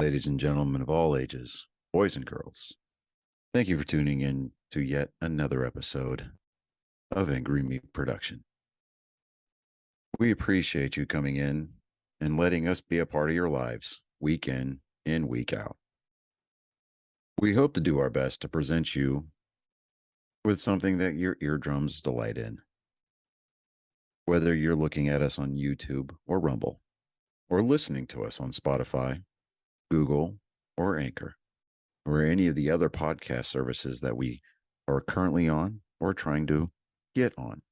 ladies and gentlemen of all ages, boys and girls. Thank you for tuning in to yet another episode of Angry Meat Production. We appreciate you coming in and letting us be a part of your lives week in and week out. We hope to do our best to present you with something that your eardrums delight in. Whether you're looking at us on YouTube or Rumble, or listening to us on Spotify, Google, or Anchor, or any of the other podcast services that we are currently on or trying to get on.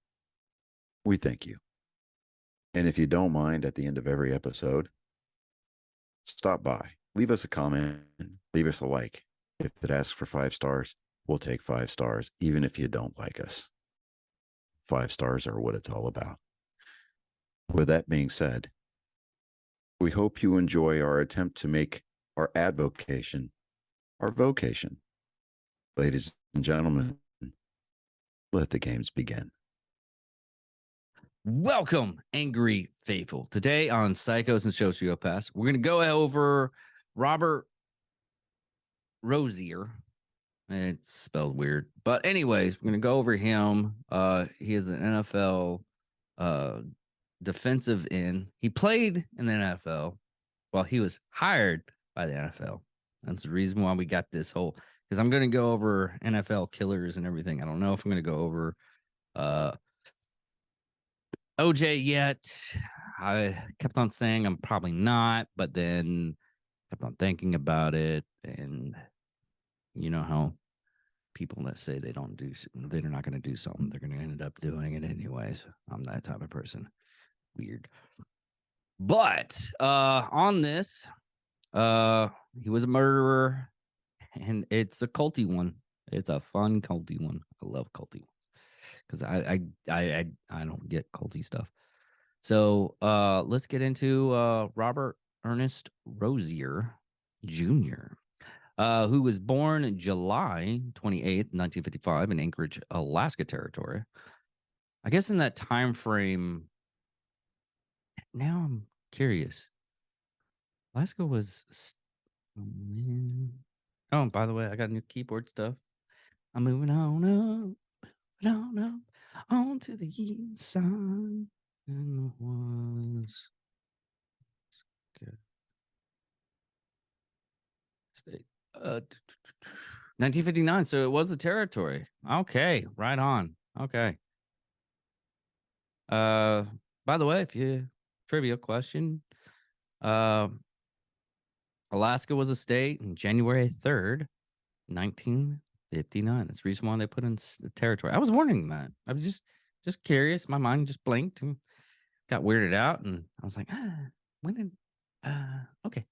We thank you. And if you don't mind, at the end of every episode, stop by, leave us a comment, leave us a like. If it asks for 5 stars, we'll take 5 stars, even if you don't like us. 5 stars are what it's all about. With that being said, we hope you enjoy our attempt to make our advocation our vocation. Ladies and gentlemen, let the games begin. Welcome, Angry Faithful. Today on Psychos and Sociopaths, we're going to go over Robert Rozier. It's spelled weird. But anyways, we're going to go over him. He is an NFL defensive end. He played in the NFL while he was hired by the NFL. That's the reason why we got this whole, because I'm going to go over NFL killers and everything. I don't know if I'm going to go over OJ yet. I kept on saying I'm probably not, but then kept on thinking about it. And you know how people that say they're not going to do something, they're going to end up doing it anyways. I'm that type of person. Weird. But on this, he was a murderer, and it's a culty one. It's a fun culty one. I love culty ones because I don't get culty stuff. So let's get into Robert Ernest Rozier Jr., who was born July 28th, 1955 in Anchorage, Alaska Territory. I guess in that time frame, now I'm curious. Alaska was... Oh, by the way, I got new keyboard stuff. I'm moving on to the east side. And was good. State 1959. So it was the territory. Okay, right on. Okay. By the way, if you trivia question, Alaska was a state on January 3rd, 1959. That's the reason why they put in the territory. I was wondering that. I was just curious. My mind just blinked and got weirded out. And I was like, when did, okay.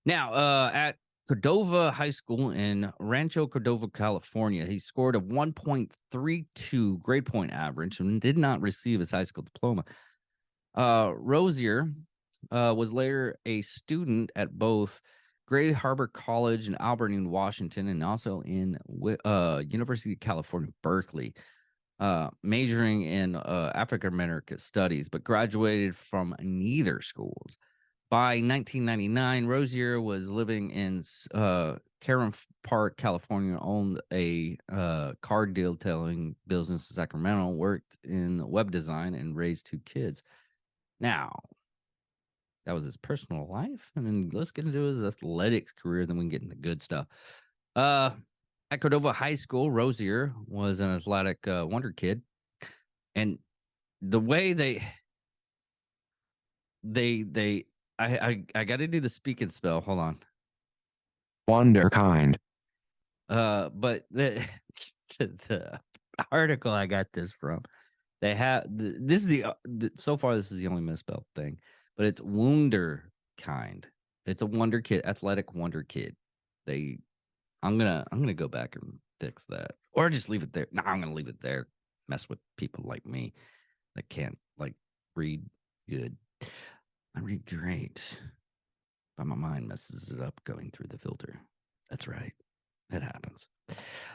Now, at Cordova High School in Rancho Cordova, California, he scored a 1.32 grade point average and did not receive his high school diploma. Rozier was later a student at both Gray Harbor College in Albany, Washington, and also in University of California, Berkeley, majoring in African American studies, but graduated from neither schools. By 1999, Rozier was living in Caron Park, California, owned a car detailing business in Sacramento, worked in web design, and raised 2 kids. Now, that was his personal life. And then let's get into his athletics career. Then we can get into good stuff. At Cordova High School, Rozier was an athletic wonder kid. And the way I got to do the speak and spell. Hold on. Wonder kind. But the article I got this from, they have this is so far this is the only misspelled thing, but it's wonder kind. It's a wonder kid, athletic wonder kid. I'm gonna go back and fix that, or just leave it there. No, I'm gonna leave it there. Mess with people like me that can't read good. I read great, but my mind messes it up going through the filter. That's right. It happens.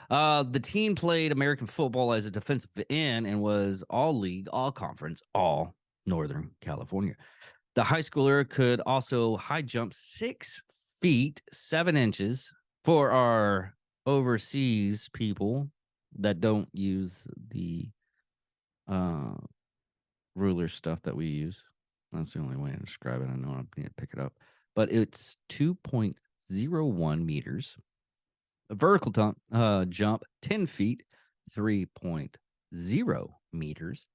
The team played American football as a defensive end and was all league, all conference, all Northern California. The high schooler could also high jump 6 feet 7 inches for our overseas people that don't use the ruler stuff that we use. That's the only way to describe it. I know I need to pick it up, but it's 2.01 meters. A vertical jump 10 feet, 3.0 meters.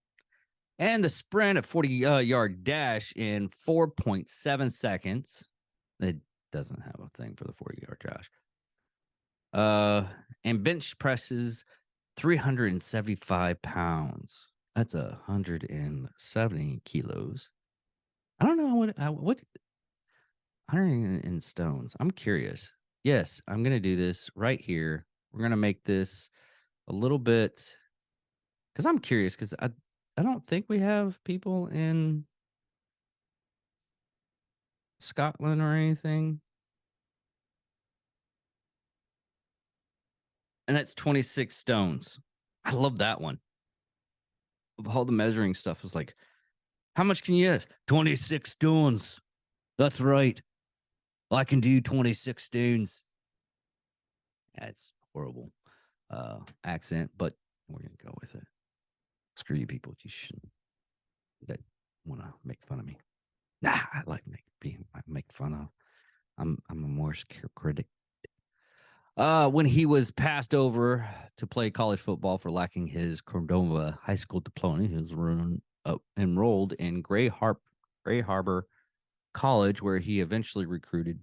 And the sprint, a 40-yard dash in 4.7 seconds. It doesn't have a thing for the 40-yard dash. And bench presses 375 pounds. That's 170 kilos. I don't know what 100 in stones. I'm curious. Yes, I'm going to do this right here. We're going to make this a little bit, because I'm curious, because I don't think we have people in Scotland or anything. And that's 26 stones. I love that one. Of all the measuring stuff, was like, how much can you have? 26 stones. That's right. I can do 26 stones. That's horrible accent, but we're going to go with it. Screw you people. You shouldn't. That want to make fun of me. Nah, I like being make fun of. I'm a more critic. When he was passed over to play college football for lacking his Cordova High School diploma, he was enrolled in Gray Harbor College, where he eventually recruited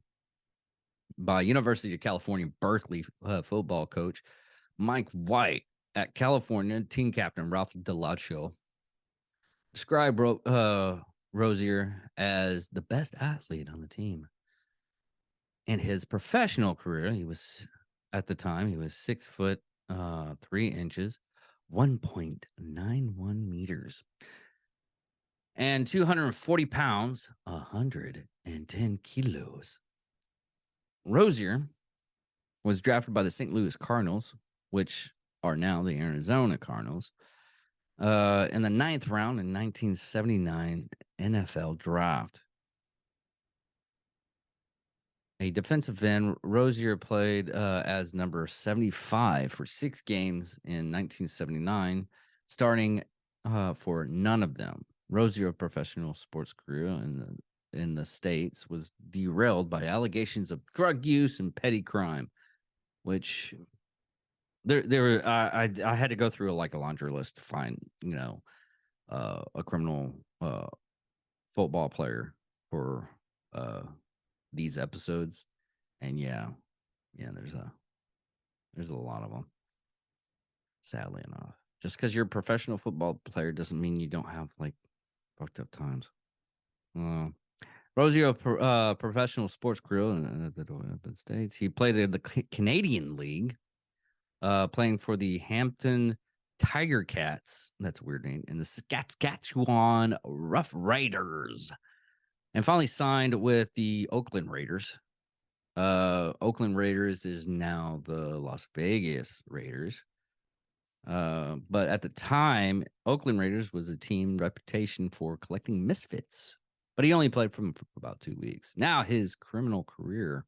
by University of California, Berkeley football coach Mike White. At California, team captain Ralph DeLacho described Rozier as the best athlete on the team. In his professional career, he was 6 foot 3 inches, 1.91 meters, and 240 pounds, 110 kilos. Rozier was drafted by the St. Louis Cardinals, which are now the Arizona Cardinals, in the 9th round in 1979 NFL draft. A defensive end, Rozier played as number 75 for 6 games in 1979, starting for none of them. Rozier's professional sports career in the States was derailed by allegations of drug use and petty crime, which I had to go through a laundry list to find, a criminal football player for these episodes. And yeah, there's a lot of them, sadly enough. Just because you're a professional football player doesn't mean you don't have fucked up times. Rozier, professional sports career in the United States. He played in the Canadian League, playing for the Hampton Tiger Cats. That's a weird name. And the Saskatchewan Rough Riders. And finally signed with the Oakland Raiders. Oakland Raiders is now the Las Vegas Raiders. But at the time, Oakland Raiders was a team reputation for collecting misfits. But he only played for them for about 2 weeks. Now his criminal career,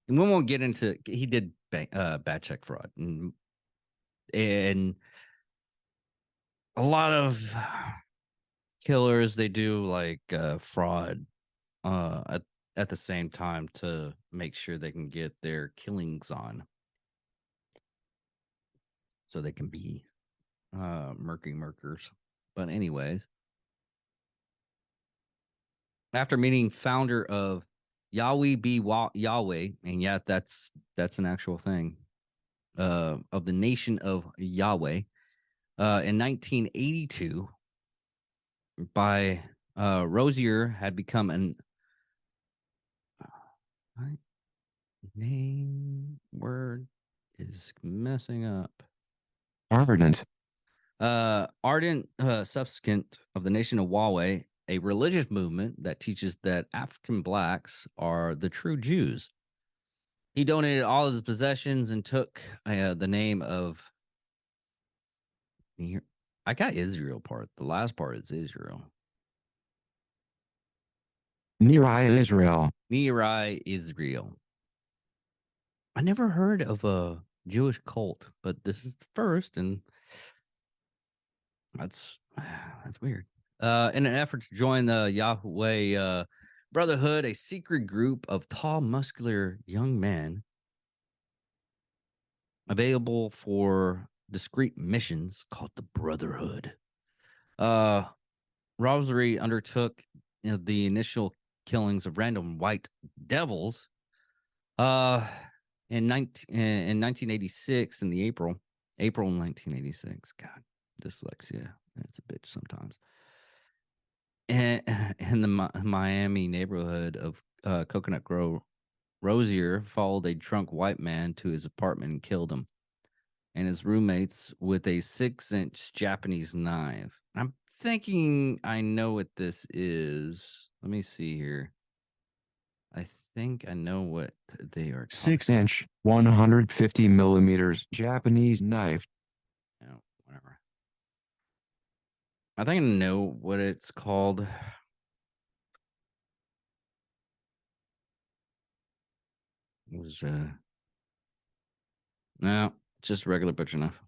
and we won't get into. He did bad check fraud, and a lot of killers, they do fraud at the same time to make sure they can get their killings on, so they can be murkers. But anyways, after meeting founder of Yahweh be Yahweh, and yeah, that's an actual thing, of the Nation of Yahweh, in 1982, by Rozier had become an name word is messing up. Ardent. Ardent subsequent of the Nation of Yahweh, a religious movement that teaches that African blacks are the true Jews. He donated all his possessions and took the name of. I got Israel part. The last part is Israel. Neri Israel. Neri Israel. I never heard of a Jewish cult, but this is the first, and that's weird. In an effort to join the Yahweh Brotherhood, a secret group of tall, muscular young men available for discreet missions called the Brotherhood. Rozier undertook the initial killings of random white devils in 1986 in the April 1986. God, dyslexia, it's a bitch sometimes. And in the Miami neighborhood of Coconut Grove, Rozier followed a drunk white man to his apartment and killed him and his roommates with a 6-inch Japanese knife. I'm thinking I know what this is. Let me see here. I think I know what they are. 6-inch, 150 millimeters Japanese knife. No, whatever. I think I know what it's called. It was no, just regular butcher knife.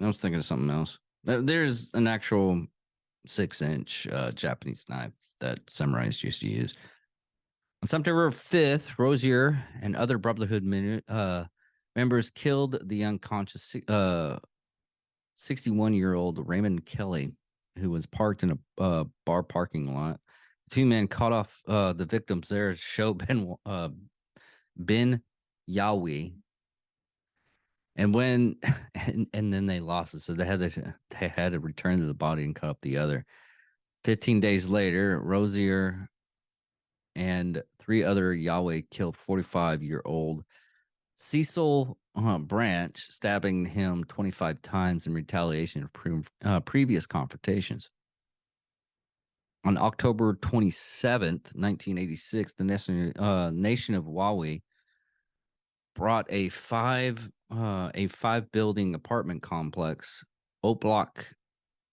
I was thinking of something else. There's an actual 6-inch Japanese knife that samurais used to use. On September 5th, Rozier and other Brotherhood members killed the unconscious 61-year-old Raymond Kelly, who was parked in a bar parking lot. The two men caught off the victims there to show Ben Yahweh. And when and then they lost it, so they had to return to the body and cut up the other. 15 days later, Rozier and 3 other Yahweh killed 45-year-old Cecil Branch, stabbing him 25 times in retaliation of previous confrontations. On October 27th, 1986, the nation of Yahweh brought a five building apartment complex, Oak Block,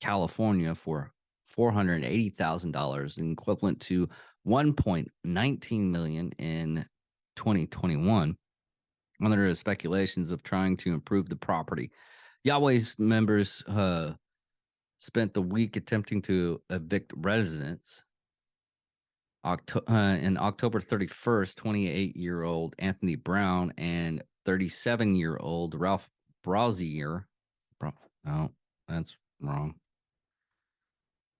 California, for $480,000, equivalent to 1.19 million in 2021, under the speculations of trying to improve the property. Yahweh's members spent the week attempting to evict residents. In October 31st, 28-year-old Anthony Brown and 37-year-old Ralph Rozier. No, that's wrong.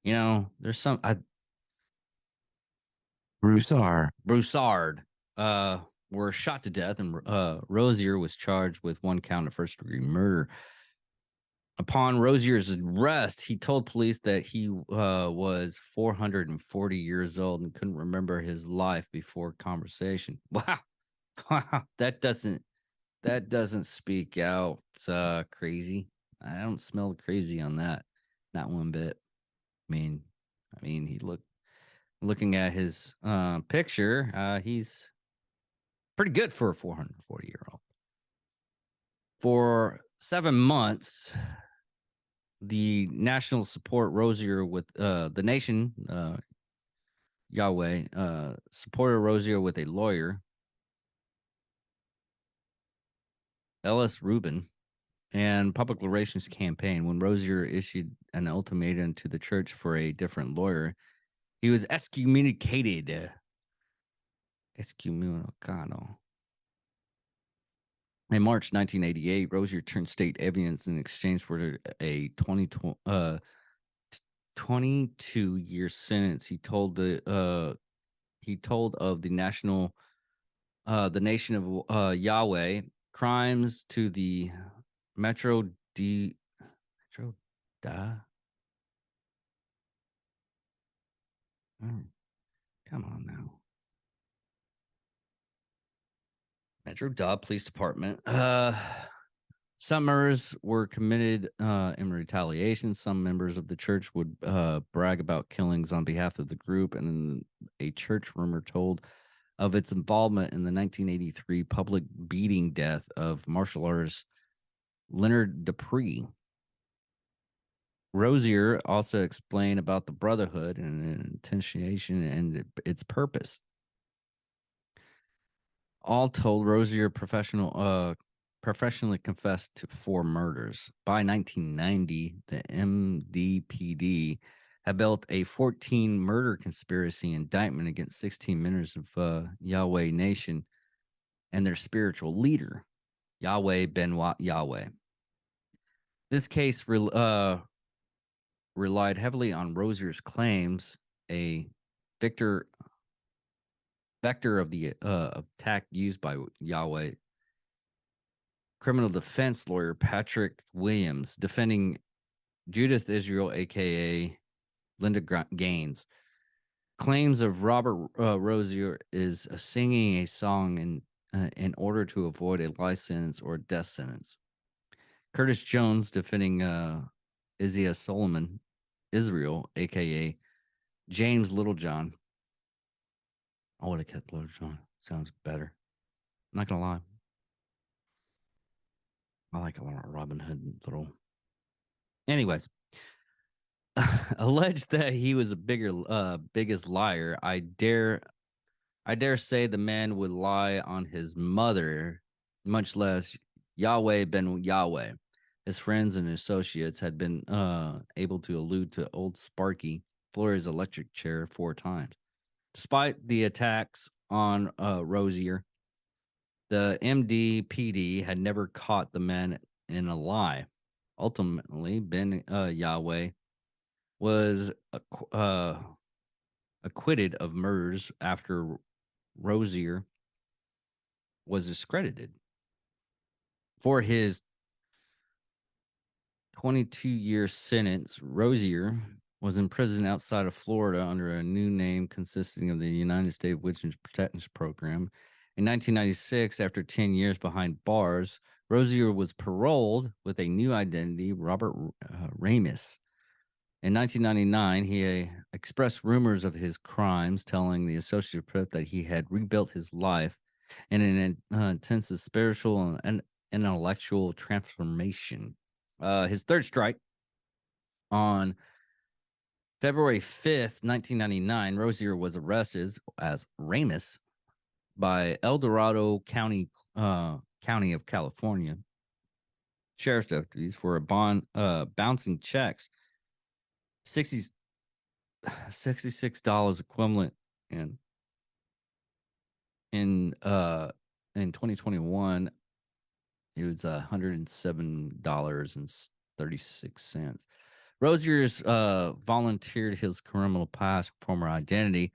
You know, there's some Broussard were shot to death, and Rozier was charged with 1 count of first-degree murder. Upon Rozier's arrest, he told police that he was 440 years old and couldn't remember his life before conversation. Wow, wow, that doesn't speak out crazy. I don't smell crazy on that, not one bit. I mean, he looking at his picture, he's pretty good for a 440-year-old. For 7 months, the national support Rozier with the nation, Yahweh, supported Rozier with a lawyer, Ellis Rubin, and public relations campaign. When Rozier issued an ultimatum to the church for a different lawyer, he was excommunicated. Excommunicado. In March 1988, Rozier turned state evidence in exchange for a 22-year sentence. He told of the nation of Yahweh crimes to the Metro Da. Oh, come on now. Metro Da Police Department. Some murders were committed in retaliation. Some members of the church would brag about killings on behalf of the group, and a church rumor told of its involvement in the 1983 public beating death of martial artist Leonard Dupree. Rozier also explained about the Brotherhood and intention and its purpose. All told, Rozier professionally confessed to 4 murders. By 1990, the MDPD had built a 14 murder conspiracy indictment against 16 members of Yahweh Nation and their spiritual leader, Yahweh Ben Yahweh. This case relied heavily on Rozier's claims, a vector of the attack used by Yahweh. Criminal defense lawyer Patrick Williams defending Judith Israel, aka Linda Gaines, claims of Robert Rozier is singing a song in order to avoid a life sentence or a death sentence. Curtis Jones defending Isaiah Solomon, Israel, aka James Littlejohn. I would have kept Littlejohn. Sounds better. I'm not gonna lie. I like a lot of Robin Hood little. Anyways, alleged that he was a biggest liar. I dare say the man would lie on his mother, much less Yahweh Ben Yahweh. His friends and associates had been able to allude to old Sparky, Florida's electric chair, 4 times. Despite the attacks on Rozier, the MDPD had never caught the man in a lie. Ultimately, Ben Yahweh was acquitted of murders after Rozier was discredited. For his 22-year sentence, Rozier was in prison outside of Florida under a new name consisting of the United States Witness Protection Program. In 1996, after 10 years behind bars, Rozier was paroled with a new identity, Robert Ramis. In 1999, he expressed rumors of his crimes, telling the Sociopath that he had rebuilt his life in an intensive spiritual and intellectual transformation. His third strike on February 5th, 1999, Rozier was arrested as Ramis by El Dorado County of California sheriff's deputies for bouncing checks, $66 equivalent in 2021. It was $107.36. Rozier's volunteered his criminal past, former identity,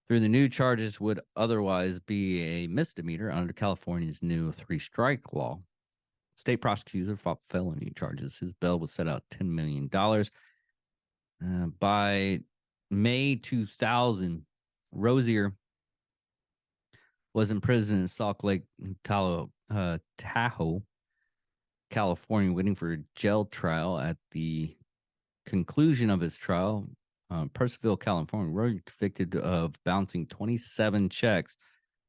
through the new charges would otherwise be a misdemeanor under California's new 3-strike law. State prosecutor fought felony charges. His bail was set out $10 million. By May 2000, Rozier was in prison in Salt Lake, Tahoe, California, waiting for a jail trial. At the conclusion of his trial, Purcellville, California, Rozier convicted of bouncing 27 checks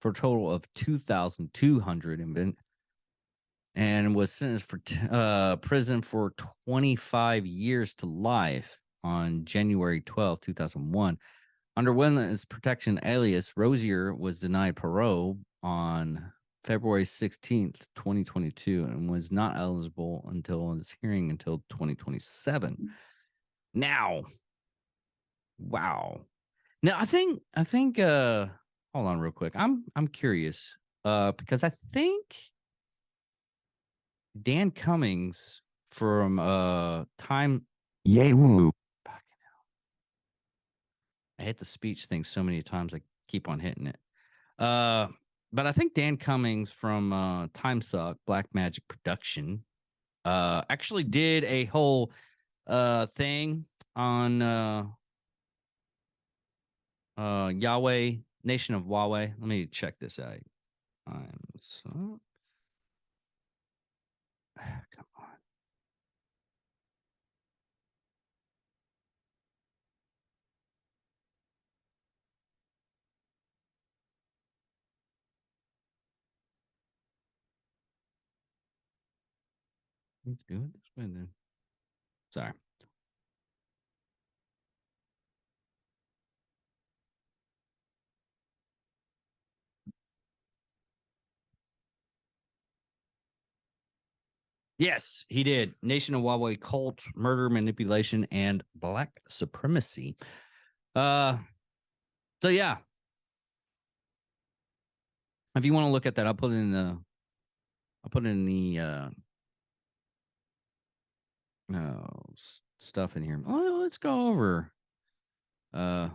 for a total of $2,200 and was sentenced for prison for 25 years to life on January 12, 2001. Under witness protection alias, Rozier was denied parole on February 16th, 2022, and was not eligible until his hearing until 2027. Now, wow. Now I think hold on real quick. I'm curious because I think Dan Cummings from Time. Yay woo. I hit the speech thing so many times I keep on hitting it. But I think Dan Cummings from Time Suck Black Magic Production actually did a whole thing on Yahweh Nation of Huawei. Let me check this out. Time Suck. Come on. Let's do it this way then. Sorry. Yes, he did. Nation of Huawei cult, murder, manipulation, and black supremacy. So yeah. If you want to look at that, I'll put it in the stuff in here. Oh, let's go over. Get out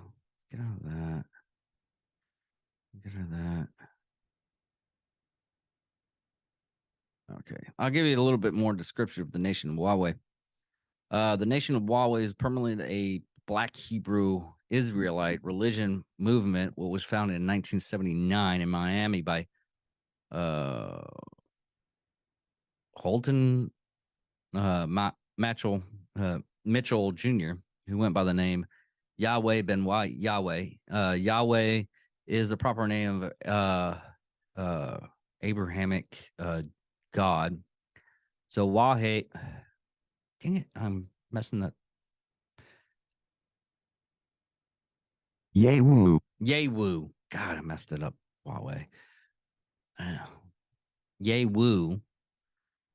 of that. Get out of that. Okay. I'll give you a little bit more description of the nation of Huawei. The nation of Huawei is permanently a Black Hebrew Israelite religion movement, what was founded in 1979 in Miami by uh, Holton Mitchell Jr., who went by the name Yahweh Ben Yahweh. Yahweh is the proper name of Abrahamic God. So Wahe, dang it, I'm messing that. Yewu. Yewu. God, I messed it up. Huawei. Yewu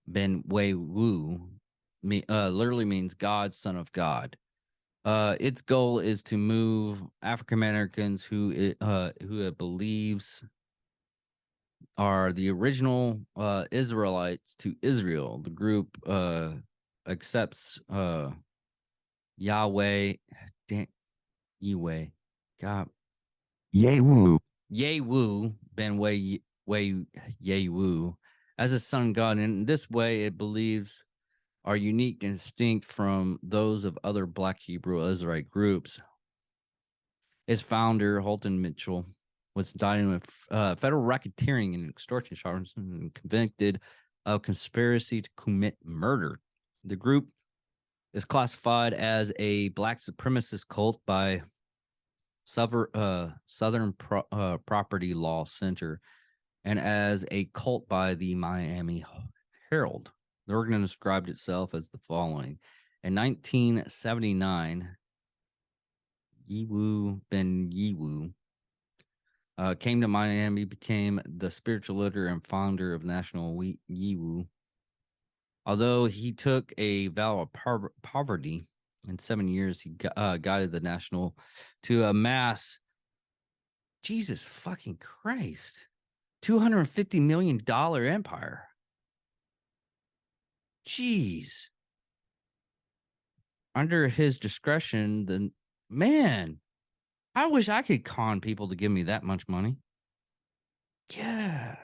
Ben Weiwu literally means God, son of God. Its goal is to move African Americans who it believes are the original Israelites to Israel. The group accepts Yahweh, Yahweh, God, Yewu. Yewu Ben Wei Yewu as a son God. And in this way, it believes are unique and distinct from those of other Black Hebrew Israelite groups. Its founder, Holton Mitchell, was indicted with federal racketeering and extortion charges and convicted of conspiracy to commit murder. The group is classified as a Black supremacist cult by Southern Property Law Center and as a cult by the Miami Herald. The organ described itself as the following. In 1979, Yiwu Ben Yiwu came to Miami, became the spiritual leader and founder of National Yiwu. Although he took a vow of poverty, in 7 years, he guided the National to amass, Jesus fucking Christ, $250 million empire. Jeez. Under his discretion, the man, I wish I could con people to give me that much money. Yeah,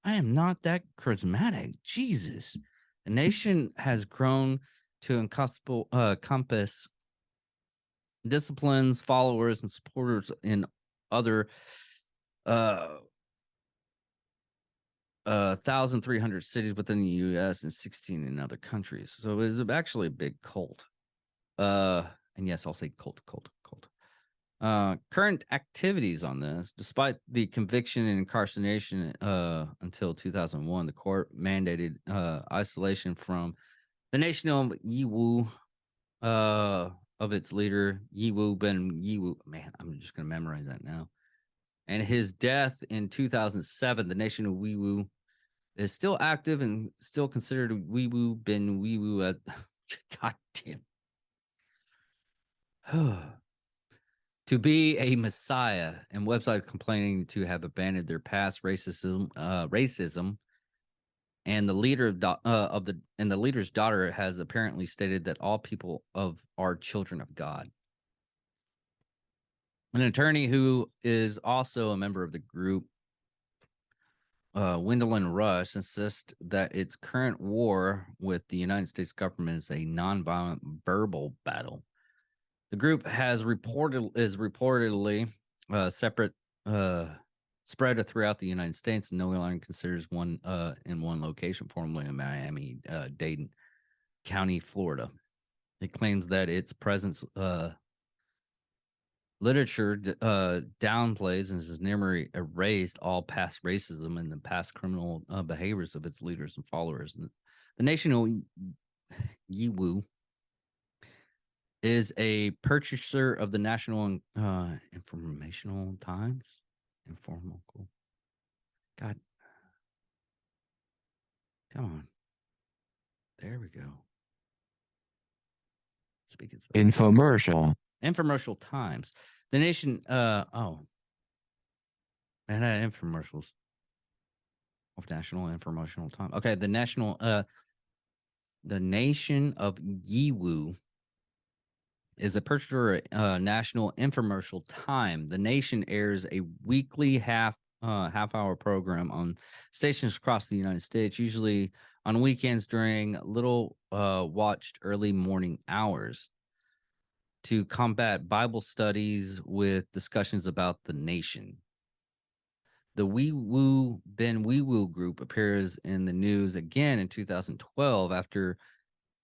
I am not that charismatic. Jesus. The nation has grown to encompass disciplines, followers, and supporters in other 1,300 cities within the U.S. and 16 in other countries. So it is actually a big cult. And yes, I'll say cult. Current activities on this, despite the conviction and incarceration until 2001, the court mandated isolation from the nation of Yiwu of its leader, Yiwu Ben Yiwu. Man, I'm just going to memorize that now. And his death in 2007, the nation of Yiwu is still active and still considered Yiwu Ben Yiwu. God damn. To be a messiah, and website complaining to have abandoned their past racism, and the leader of the leader's daughter has apparently stated that all people are children of God. An attorney who is also a member of the group, Wendell Rush, insists that its current war with the United States government is a nonviolent verbal battle. The group is reportedly separate, spread throughout the United States, and no longer considers one in one location, formerly in Miami-Dade County, Florida. It claims that its presence literature downplays and has never erased all past racism and the past criminal behaviors of its leaders and followers. And the nation of Yiwu is a purchaser of the National Informational Times. Informal. God. Come on. There we go. Speaking of Infomercial. infomercial times. The nation it had infomercials of national infomercial time. Okay, the nation of Yiwu is a particular national infomercial time. The nation airs a weekly half-hour program on stations across the United States, usually on weekends during little watched early morning hours, to combat Bible studies with discussions about the nation. The Wee Woo group appears in the news again in 2012 after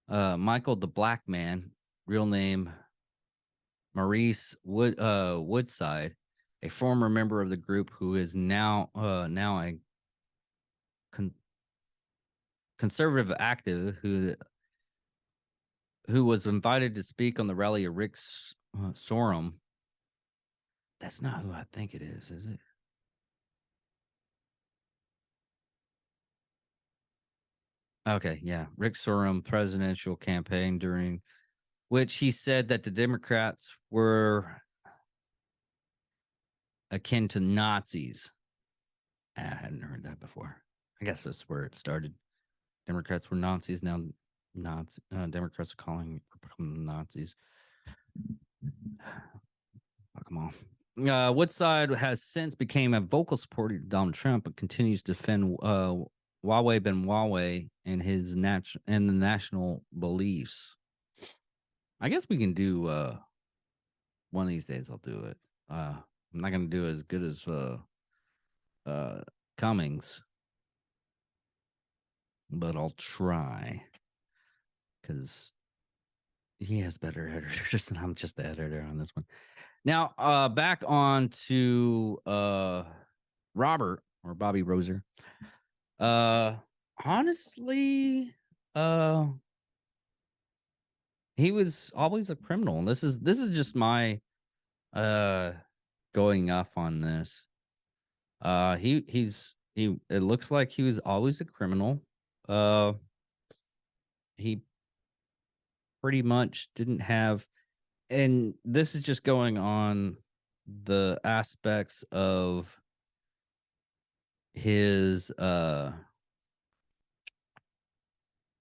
Michael the Black Man, real name Maurice Woodside, a former member of the group who is now a conservative active who was invited to speak on the rally of Rick Sorum. That's not who I think it is it? Okay, yeah. Rick Sorum presidential campaign during which he said that the Democrats were akin to Nazis. I hadn't heard that before. I guess that's where it started. Democrats were Nazis. Now Democrats are calling Republicans Nazis. Fuck them all. Woodside has since became a vocal supporter of Donald Trump, but continues to defend Huawei Ben Huawei and his the national beliefs. I guess we can do one of these days. I'll do it. I'm not gonna do as good as Cummings, but I'll try because he has better editors, and I'm just the editor on this one. Now, back on to Robert or Bobby Rozier. Honestly, he was always a criminal, and this is just my going off on this. He it looks like he was always a criminal. He pretty much didn't have, and this is just going on the aspects of his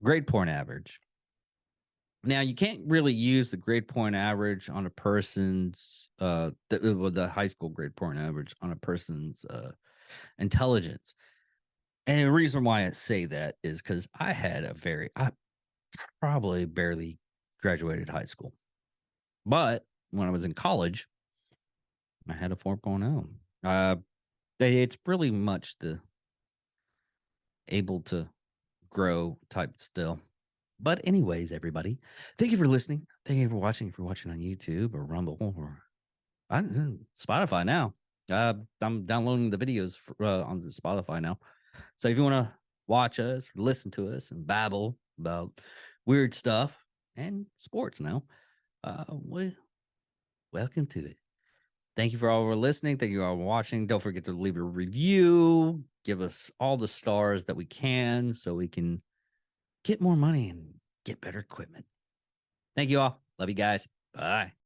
grade point average. Now, you can't really use the grade point average on a person's the high school grade point average on a person's intelligence. And the reason why I say that is because I probably barely graduated high school. But when I was in college, I had a 4.0. It's really much the able to grow type still. But anyways, everybody, thank you for listening. Thank you for watching. If you're watching on YouTube or Rumble or Spotify now, I'm downloading the videos on the Spotify now. So if you want to watch us, listen to us, and babble about weird stuff and sports now, welcome to it. Thank you for all for listening. Thank you all for watching. Don't forget to leave a review. Give us all the stars that we can so we can get more money and get better equipment. Thank you all. Love you guys. Bye.